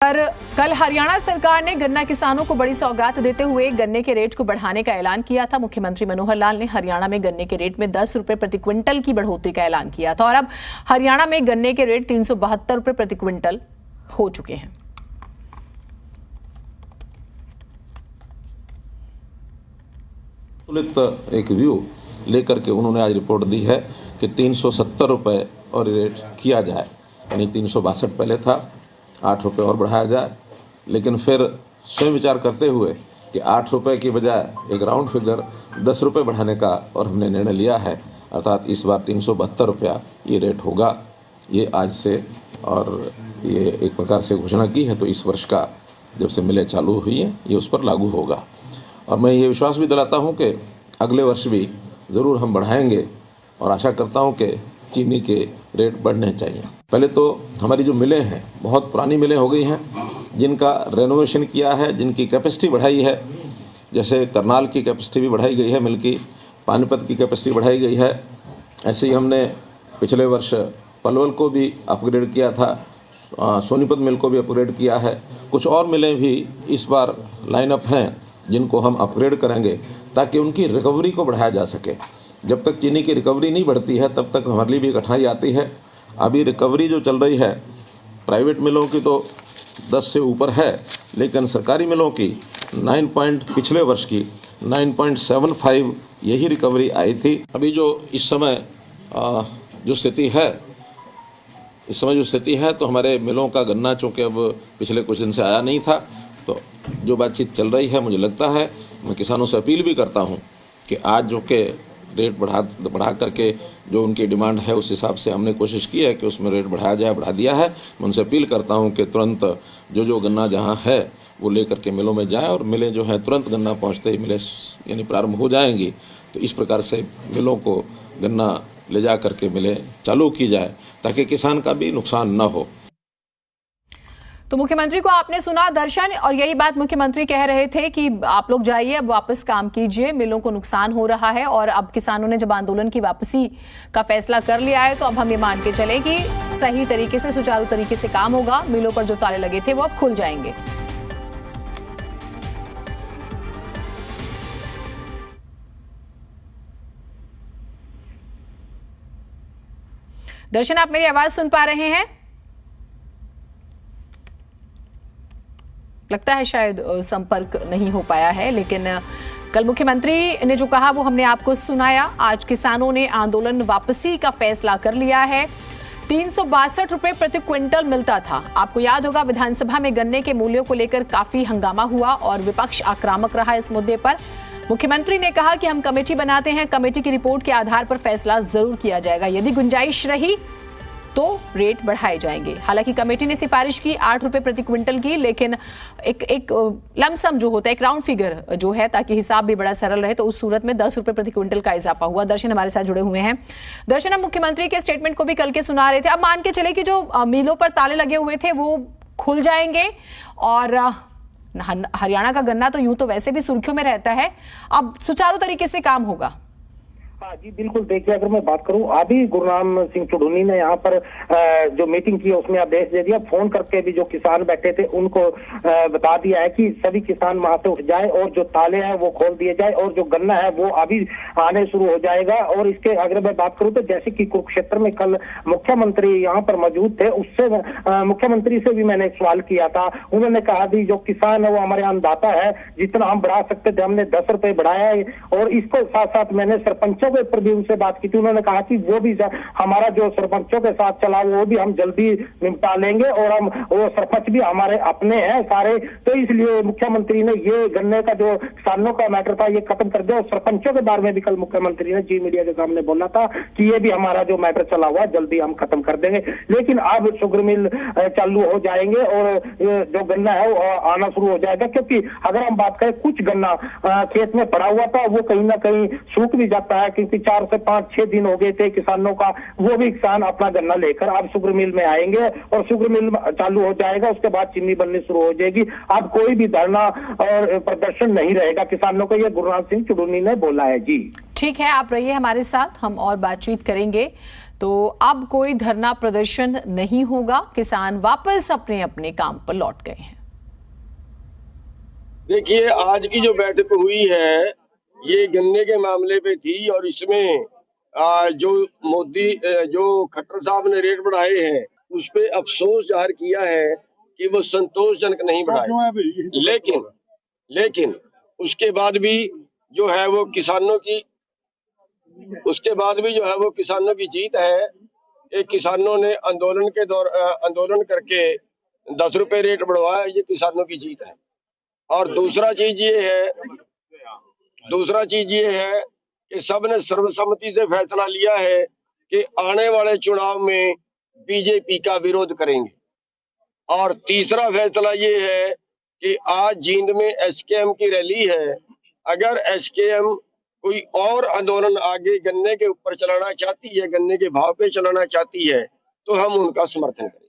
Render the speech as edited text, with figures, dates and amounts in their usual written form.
पर कल हरियाणा सरकार ने गन्ना किसानों को बड़ी सौगात देते हुए गन्ने के रेट को बढ़ाने का ऐलान किया था। मुख्यमंत्री मनोहर लाल ने हरियाणा में गन्ने के रेट में 10 रुपए प्रति क्विंटल की बढ़ोतरी का ऐलान किया था और अब हरियाणा में गन्ने के रेट 372 रुपए प्रति क्विंटल हो चुके हैं। एक व्यू लेकर के उन्होंने आज रिपोर्ट दी है कि 370 रुपये और रेट किया जाए, यानी 362 पहले था, 8 रुपये और बढ़ाया जाए। लेकिन फिर स्वयं विचार करते हुए कि 8 रुपये की बजाय एक राउंड फिगर 10 रुपये बढ़ाने का और हमने निर्णय लिया है, अर्थात इस बार 372 रुपया ये रेट होगा। ये आज से और ये एक प्रकार से घोषणा की है, तो इस वर्ष का जब से मिलें चालू हुई हैं ये उस पर लागू होगा। और मैं ये विश्वास भी दिलाता हूँ कि अगले वर्ष भी ज़रूर हम बढ़ाएंगे और आशा करता हूँ कि चीनी के रेट बढ़ने चाहिए। पहले तो हमारी जो मिलें हैं बहुत पुरानी मिलें हो गई हैं, जिनका रेनोवेशन किया है, जिनकी कैपेसिटी बढ़ाई है। जैसे करनाल की कैपेसिटी भी बढ़ाई गई है, मिल की पानीपत की कैपेसिटी बढ़ाई गई है। ऐसे ही हमने पिछले वर्ष पलवल को भी अपग्रेड किया था, सोनीपत मिल को भी अपग्रेड किया है। कुछ और मिलें भी इस बार लाइनअप हैं जिनको हम अपग्रेड करेंगे ताकि उनकी रिकवरी को बढ़ाया जा सके। जब तक चीनी की रिकवरी नहीं बढ़ती है तब तक हमारे लिए भी कठिनाई आती है। अभी रिकवरी जो चल रही है प्राइवेट मिलों की तो 10 से ऊपर है, लेकिन सरकारी मिलों की पिछले वर्ष की 9.75 यही रिकवरी आई थी। अभी जो इस समय जो स्थिति है तो हमारे मिलों का गन्ना चूँकि अब पिछले कुछ दिन से आया नहीं था, तो जो बातचीत चल रही है, मुझे लगता है, मैं किसानों से अपील भी करता हूं कि आज जो के रेट बढ़ा करके जो उनकी डिमांड है उस हिसाब से हमने कोशिश की है कि उसमें रेट बढ़ाया जाए, बढ़ा दिया है। मैं उनसे अपील करता हूं कि तुरंत जो गन्ना जहां है वो लेकर के मिलों में जाए और मिलें जो है तुरंत गन्ना पहुंचते ही मिलें यानी प्रारंभ हो जाएंगी। तो इस प्रकार से मिलों को गन्ना ले जा करके मिलें चालू की जाए ताकि किसान का भी नुकसान न हो। तो मुख्यमंत्री को आपने सुना दर्शन, और यही बात मुख्यमंत्री कह रहे थे कि आप लोग जाइए, अब वापस काम कीजिए, मिलों को नुकसान हो रहा है। और अब किसानों ने जब आंदोलन की वापसी का फैसला कर लिया है तो अब हम ये मान के चले कि सही तरीके से, सुचारू तरीके से काम होगा। मिलों पर जो ताले लगे थे वो अब खुल जाएंगे। दर्शन, आप मेरी आवाज सुन पा रहे हैं? लगता है शायद संपर्क नहीं हो पाया है, लेकिन कल मुख्यमंत्री ने जो कहा वो हमने आपको सुनाया। आज किसानों ने आंदोलन वापसी का फैसला कर लिया है। 362 रुपए प्रति क्विंटल मिलता था। आपको याद होगा विधानसभा में गन्ने के मूल्यों को लेकर काफी हंगामा हुआ और विपक्ष आक्रामक रहा इस मुद्दे पर। मुख्यमंत्री ने कहा कि हम कमेटी बनाते हैं, कमेटी की रिपोर्ट के आधार पर फैसला जरूर किया जाएगा, यदि गुंजाइश रही तो रेट बढ़ाए जाएंगे। हालांकि कमेटी ने सिफारिश की 8 रुपए प्रति क्विंटल की, लेकिन एक लमसम जो होता है, एक राउंड फिगर जो है, ताकि हिसाब भी बड़ा सरल रहे, तो उस सूरत में 10 रुपए प्रति क्विंटल का इजाफा हुआ। दर्शन हमारे साथ जुड़े हुए हैं। दर्शन, हम मुख्यमंत्री के स्टेटमेंट को भी कल के सुना रहे थे। अब मान के चले कि जो मिलों पर ताले लगे हुए थे वो खुल जाएंगे और हरियाणा का गन्ना तो यूं तो वैसे भी सुर्खियों में रहता है, अब सुचारू तरीके से काम होगा। हाँ जी बिल्कुल। देखिए, अगर मैं बात करूं, अभी गुरनाम सिंह चुड़ूनी ने यहाँ पर जो मीटिंग की उसमें आदेश दे दिया। फोन करके भी जो किसान बैठे थे उनको बता दिया है कि सभी किसान वहां से उठ जाए और जो ताले हैं वो खोल दिए जाए और जो गन्ना है वो अभी आने शुरू हो जाएगा। और इसके अगर मैं बात करूं तो जैसे कि कुरुक्षेत्र में कल मुख्यमंत्री यहाँ पर मौजूद थे, उससे मुख्यमंत्री से भी मैंने एक सवाल किया था। उन्होंने कहा कि जो किसान है वो हमारे अन्नदाता है, जितना हम बढ़ा सकते थे हमने 10 रुपए बढ़ाया है। और इसको साथ साथ मैंने सरपंचों पर भी उनसे बात की थी। उन्होंने कहा कि वो भी हमारा जो सरपंचों के साथ चला वो भी हम जल्दी निपटा लेंगे और हम वो सरपंच भी हमारे अपने हैं सारे। तो इसलिए मुख्यमंत्री ने ये गन्ने का जो किसानों का मैटर था ये खत्म कर दिया। और सरपंचों के बारे में भी कल मुख्यमंत्री ने जी मीडिया के सामने बोला था कि ये भी हमारा जो मैटर चला हुआ जल्दी हम खत्म कर देंगे। लेकिन अब शुगर मिल चालू हो जाएंगे और जो गन्ना है वो आना शुरू हो जाएगा। क्योंकि अगर हम बात करें, कुछ गन्ना खेत में पड़ा हुआ था वो कहीं ना कहीं सूख भी जाता है, क्योंकि 4 से 5-6 दिन हो गए थे किसानों का। वो भी किसान अपना गन्ना लेकर अब शुगर मिल में आएंगे और शुगर मिल चालू हो जाएगा। उसके बाद चीनी बननी शुरू हो जाएगी। अब कोई भी धरना और प्रदर्शन नहीं रहेगा किसानों को, ये गुरनाम सिंह चुड़ूनी ने बोला है। जी ठीक है, आप रहिए हमारे साथ, हम और बातचीत करेंगे। तो अब कोई धरना प्रदर्शन नहीं होगा, किसान वापस अपने अपने काम पर लौट गए हैं। देखिए, आज की जो बैठक हुई है ये गन्ने के मामले पे थी और इसमें जो मोदी जो खट्टर साहब ने रेट बढ़ाए हैं उस पे अफसोस जाहिर किया है कि वो संतोषजनक नहीं बढ़ाए, लेकिन उसके बाद भी जो है वो किसानों की जीत है कि किसानों ने आंदोलन करके 10 रुपए रेट बढ़वाया, ये किसानों की जीत है। और दूसरा चीज ये है कि सबने सर्वसम्मति से फैसला लिया है कि आने वाले चुनाव में बीजेपी का विरोध करेंगे। और तीसरा फैसला ये है कि आज जींद में एसकेएम की रैली है, अगर एसकेएम कोई और आंदोलन आगे गन्ने के ऊपर चलाना चाहती है, गन्ने के भाव पे चलाना चाहती है, तो हम उनका समर्थन करें।